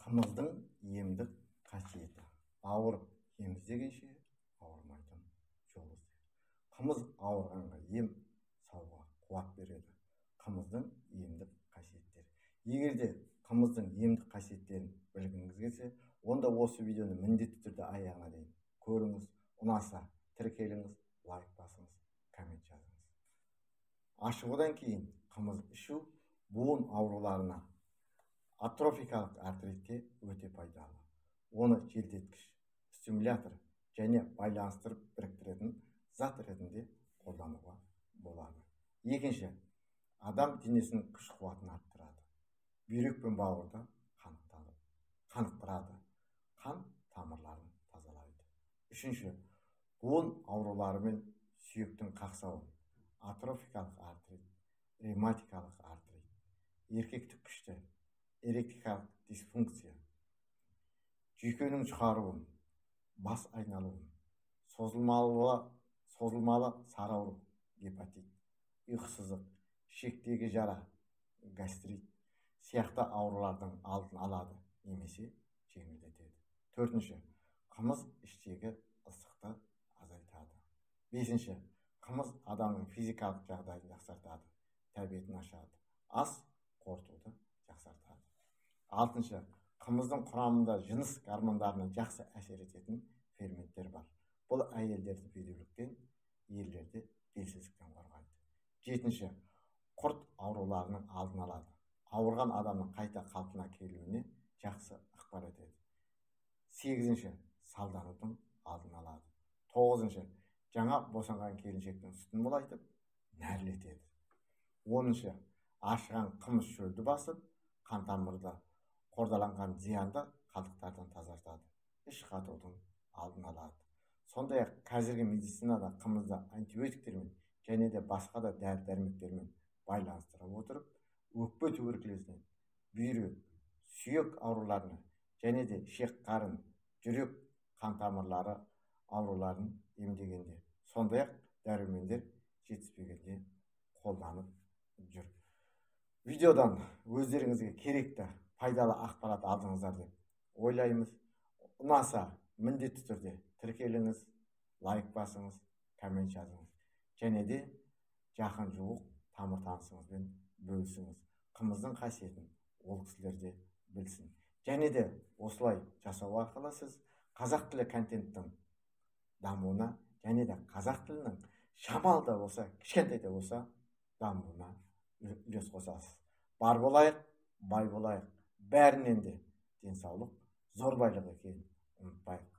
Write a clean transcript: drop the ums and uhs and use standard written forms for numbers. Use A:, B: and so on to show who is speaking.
A: Қымыздың емдік қасиеті. Ауырып ем іздегенше, ауырмайтын жол ізде. Қымыз ауырғанға ем, сауға қуат береді. Қымыздың емдік қасиеттері. Егер де қымыздың емдік қасиеттерін білгіңіз келсе, онда осы видеоны міндетті түрде аяғына дейін көріңіз. Ұнаса тіркеліңіз, лайк басыңыз, коммент жазыңыз. Ашығудан кейін қымыз ішу буын ауруларына, атрофикалық артритке өте пайдалы. Оны желдеткіш, стимулятор және байланыстырып біріктіретін зат ретінде қолдануға болады. Екінші, адам денесінің күш қуатын арттырады. Бүйрек пен бауырды қанықтырады. Қан тамырларын тазалайды. Үшінші, буын аурулары мен сүйектің қақсауын, атрофикалық артрит, ревматикалық артрит, еркектік күшті, эректикалық дисфункция, жүйкенің жұқаруын, бас айналуын, созылмалы сарыауыру, гепатит, ұйқысыздық, ішектегі жара, гастрит сияқты аурулардың алдын алады, немесе жеңілдетеді. Төртінші, қымыз іштегі ыстықты азайтады. Бесінші, қымыз адамның физикалық жағдайын жақсартады, тәбетін ашады, ас қорытуды жақсартады. Алтыншы, қымыздың құрамында жыныс гормондарына жақсы әсер ететін ферменттер бар. Бұл әйелдерді бедеуліктен, ерлерді белсіздіктен қорғайды. Жетінші, құрт ауруларының алдын алады. Ауырған адамның қайта қалпына келуіне жақсы ықпал етеді. Сегізінші, салданудың алдын алады. Тоғызыншы, жаңа босанған келіншектің сүтін молайтып, нәрлетеді. Оныншы, ашыған қымыз шөлді басып, қан тамырда қордаланған зиянды қалдықтардан тазартады. Іш қатудың алдын алады. Сондай-ақ қазіргі медицинада қымызды антибиотиктермен және де басқа да дәрі-дәрмектермен байланыстырып отырып, өкпе туберкулезінен, бүйрек, сүйек ауруларына және де ішек-қарын, жүрек қан тамырлары ауруларын емдегенде, сондай-ақ дәрумендер жетіспегенде қолданып жүр. Видеодан өздеріңізге керекті пайдалы ақпарат алдыңыздар деп ойлаймыз. Ұнаса міндетті түрде тіркеліңіз, лайк басыңыз, коммент жазыңыз. Және де жақын жуық тамыр танысыңызбен бөлісіңіз. Қымыздың қасиетін ол кісілерде білсін. Және де осылай жасау арқылы сіз қазақ тілі контенттің дамуына және де қазақ тілінің шамалы да болса, кішкентай да болса дамуына үлес қосасыз. Бар болайық, бай болайық. Бәрінен де денсаулық зор байлық екенін ұмытпайық.